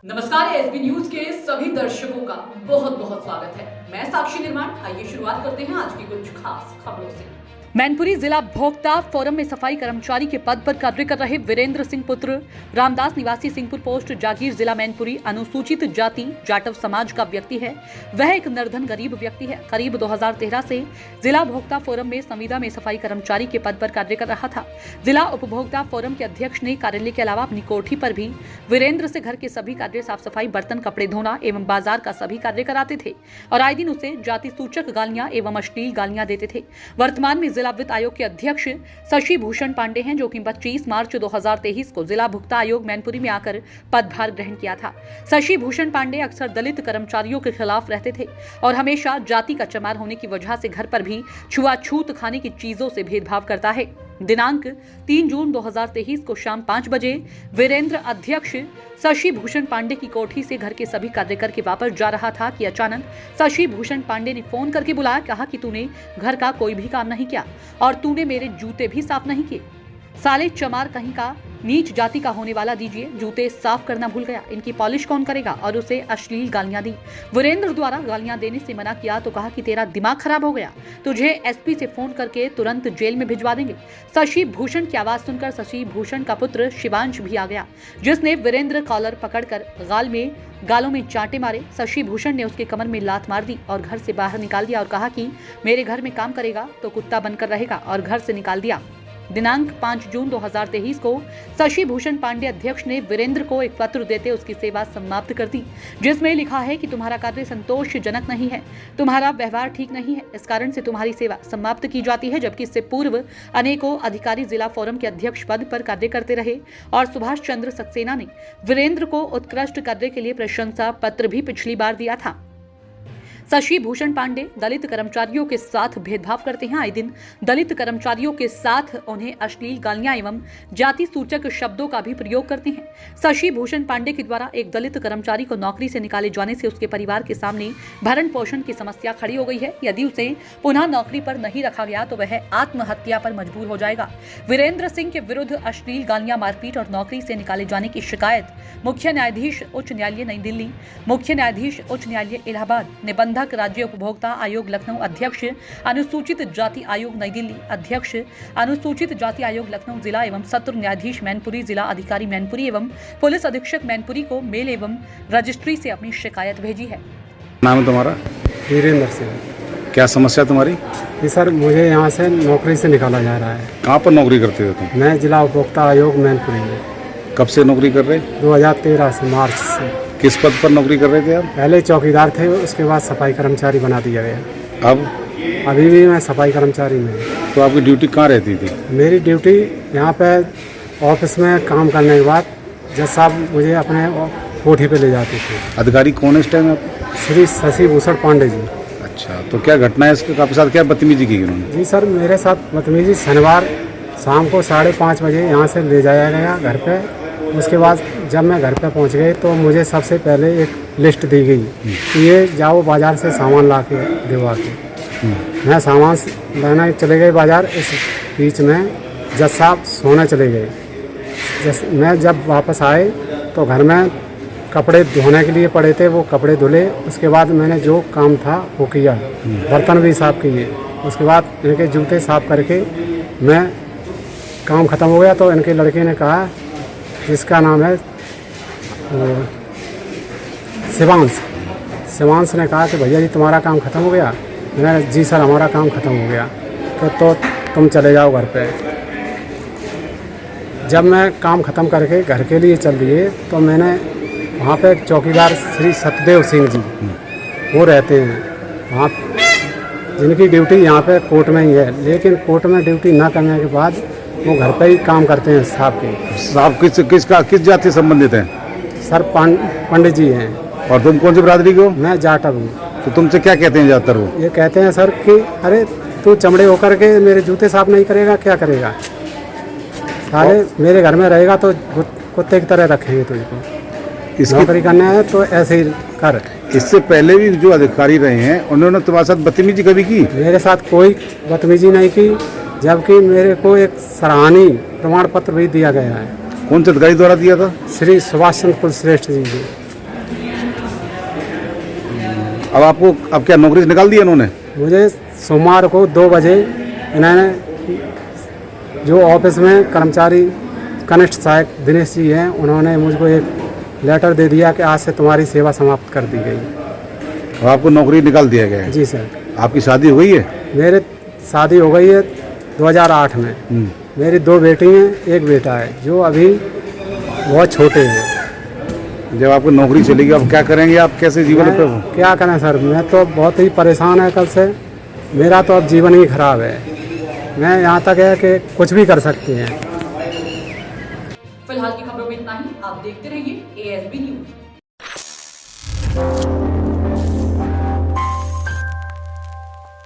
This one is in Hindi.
नमस्कार, एसबी न्यूज के सभी दर्शकों का बहुत बहुत स्वागत है। मैं साक्षी निर्माण। आइए शुरुआत करते हैं आज की कुछ खास खबरों से। मैनपुरी जिला भोक्ता फोरम में सफाई कर्मचारी के पद पर कार्य कर रहे वीरेंद्र सिंह पुत्र रामदास निवासी सिंहपुर पोस्ट जागीर जिला मैनपुरी अनुसूचित जाति जाटव समाज का व्यक्ति है। वह एक निर्धन गरीब व्यक्ति है। करीब 2013 से जिला भोक्ता फोरम में संविदा में सफाई कर्मचारी के पद पर कार्य कर रहा था। जिला उपभोक्ता फोरम के अध्यक्ष ने कार्यालय के अलावा अपनी कोठी पर भी वीरेंद्र से घर के सभी कार्य साफ सफाई, बर्तन, कपड़े धोना एवं बाजार का सभी कार्य कराते थे और आए दिन उसे जाति सूचक गालियां एवं अश्लील गालियां देते थे। वर्तमान में जिला वित्त आयोग के अध्यक्ष शशि भूषण पांडे हैं, जो कि 25 मार्च 2023 को जिला भुगता आयोग मैनपुरी में आकर पदभार ग्रहण किया था। शशि भूषण पांडे अक्सर दलित कर्मचारियों के खिलाफ रहते थे और हमेशा जाति का चमार होने की वजह से घर पर भी छुआछूत खाने की चीजों से भेदभाव करता है। दिनांक 3 जून 2023 को शाम 5 बजे वीरेंद्र अध्यक्ष शशि भूषण पांडे की कोठी से घर के सभी कार्य करके वापस जा रहा था कि अचानक शशि भूषण पांडे ने फोन करके बुलाया, कहा कि तूने घर का कोई भी काम नहीं किया और तूने मेरे जूते भी साफ नहीं किए। साले चमार कहीं का, नीच जाति का होने वाला, दीजिए जूते साफ करना भूल गया, इनकी पॉलिश कौन करेगा, और उसे अश्लील गालियां दी। वीरेंद्र द्वारा गालियां देने से मना किया तो कहा कि तेरा दिमाग खराब हो गया, तुझे एसपी से फोन करके तुरंत जेल में भिजवा देंगे। शशि भूषण की आवाज सुनकर शशि भूषण का पुत्र शिवांश भी आ गया, जिसने वीरेंद्र कॉलर पकड़कर गालों में चांटे मारे। शशि भूषण ने उसके कमर में लात मार दी और घर से बाहर निकाल दिया और कहा कि मेरे घर में काम करेगा तो कुत्ता बनकर रहेगा, और घर से निकाल दिया। दिनांक 5 जून 2023 को शशि भूषण पांडे अध्यक्ष ने वीरेंद्र को एक पत्र देते उसकी सेवा समाप्त कर दी, जिसमें लिखा है कि तुम्हारा कार्य संतोषजनक नहीं है, तुम्हारा व्यवहार ठीक नहीं है, इस कारण से तुम्हारी सेवा समाप्त की जाती है। जबकि इससे पूर्व अनेकों अधिकारी जिला फोरम के अध्यक्ष पद पर कार्य करते रहे और सुभाष चंद्र सक्सेना ने वीरेंद्र को उत्कृष्ट कार्य के लिए प्रशंसा पत्र भी पिछली बार दिया था। शशि भूषण पांडे दलित कर्मचारियों के साथ भेदभाव करते हैं। आए दिन दलित कर्मचारियों के साथ उन्हें अश्लील गालियां एवं जाति सूचक शब्दों का भी प्रयोग करते हैं। शशि भूषण पांडे के द्वारा एक दलित कर्मचारी को नौकरी से निकाले जाने से उसके परिवार के सामने भरण पोषण की समस्या खड़ी हो गई है। यदि उसे पुनः नौकरी पर नहीं रखा गया तो वह आत्महत्या पर मजबूर हो जाएगा। वीरेंद्र सिंह के विरुद्ध अश्लील गालियां, मारपीट और नौकरी से निकाले जाने की शिकायत मुख्य न्यायाधीश उच्च न्यायालय नई दिल्ली, मुख्य न्यायाधीश उच्च न्यायालय इलाहाबाद, निबंधक राज्य उपभोक्ता आयोग लखनऊ, अध्यक्ष अनुसूचित जाति आयोग नई दिल्ली, अध्यक्ष अनुसूचित जाति आयोग लखनऊ जिला एवं सत्र न्यायाधीश मैनपुरी, जिला अधिकारी मैनपुरी एवं पुलिस अधीक्षक मैनपुरी को मेल एवं रजिस्ट्री से अपनी शिकायत भेजी है। नाम है तुम्हारा? वीरेंद्र सिंह। क्या समस्या तुम्हारी? जी सर, मुझे यहाँ से नौकरी से निकाला जा रहा है। कहाँ पर नौकरी करते हो तुम? मैं जिला उपभोक्ता आयोग मैनपुरी में। कब से नौकरी कर रहे? 2013 से, मार्च से। किस पद पर नौकरी कर रहे थे आप? पहले चौकीदार थे, उसके बाद सफाई कर्मचारी बना दिया गया। अब? अभी भी मैं सफाई कर्मचारी में हूँ। तो आपकी ड्यूटी कहाँ रहती थी? मेरी ड्यूटी यहाँ पे ऑफिस में काम करने के बाद जज साहब मुझे अपने कोठी पे ले जाते थे। अधिकारी कौन है इस टाइम आप? श्री शशि भूषण पांडे जी। अच्छा, तो क्या घटना है इसके आपके साथ? क्या बदतमीजी की उन्होंने? जी सर, मेरे साथ बदतमीजी शनिवार शाम को 5:30 बजे यहाँ से ले जाया गया घर पे। उसके बाद जब मैं घर पे पहुँच गई तो मुझे सबसे पहले एक लिस्ट दी गई कि ये जाओ बाज़ार से सामान ला के दिलवा के। मैं सामान लाना चले गए बाज़ार। इस बीच में जज साहब सोने चले गए। मैं जब वापस आए तो घर में कपड़े धोने के लिए पड़े थे, वो कपड़े धुले। उसके बाद मैंने जो काम था वो किया, बर्तन भी साफ़ किए। उसके बाद इनके जूते साफ़ करके मैं काम ख़त्म हो गया तो इनके लड़के ने कहा, जिसका नाम है शिवांश ने कहा कि भैया जी तुम्हारा काम ख़त्म हो गया। मैंने कहा जी सर, हमारा काम ख़त्म हो गया। तो तुम चले जाओ घर पे। जब मैं काम ख़त्म करके घर के लिए चल दिए तो मैंने वहाँ पे एक चौकीदार श्री सतदेव सिंह जी वो रहते हैं वहाँ, जिनकी ड्यूटी यहाँ पे कोर्ट में ही है, लेकिन कोर्ट में ड्यूटी ना करने के बाद वो घर पे ही काम करते हैं साहब के। साहब किस जाति से संबंधित हैं? सर पंडित जी हैं। और तुम कौन सी बिरादरी के हो? मैं जाटव हूँ। तो तुमसे क्या कहते हैं ज़्यादातर वो? ये कहते हैं सर कि अरे तू चमड़े होकर के मेरे जूते साफ नहीं करेगा, क्या करेगा? सारे मेरे घर में रहेगा तो कुत्ते की तरह रखेंगे तुझको। नौकरी करना है तो ऐसे ही कर। इससे पहले भी जो अधिकारी रहे हैं उन्होंने तुम्हारे साथ बदतमीजी कभी की? मेरे साथ कोई बदतमीजी नहीं की। जबकि मेरे को एक सराहनीय प्रमाण पत्र भी दिया गया है कौन से अधिकारी द्वारा दिया था? श्री सुभाष चंद्र कुलश्रेष्ठ जी को। अब आपको अब क्या नौकरी से निकाल दिया इन्होंने? मुझे सोमवार को 2 बजे इन्होंने जो ऑफिस में कर्मचारी कनिष्ठ सहायक दिनेश जी हैं, उन्होंने मुझको एक लेटर दे दिया कि आज से तुम्हारी सेवा समाप्त कर दी गई। अब आपको नौकरी निकाल दिया गया है? जी सर। आपकी शादी हो गई है? मेरे शादी हो गई है 2008 में। मेरी 2 बेटी हैं, 1 बेटा है जो अभी बहुत छोटे हैं। जब आपको नौकरी चलेगी अब क्या करेंगे आप? कैसे जीवन पे? क्या करें सर, मैं तो बहुत ही परेशान है कल से। मेरा तो अब जीवन ही खराब है। मैं यहाँ तक है कि कुछ भी कर सकते हैं। फिलहाल की खबरों में इतना ही। आप देखते रहिए ASB न्यूज।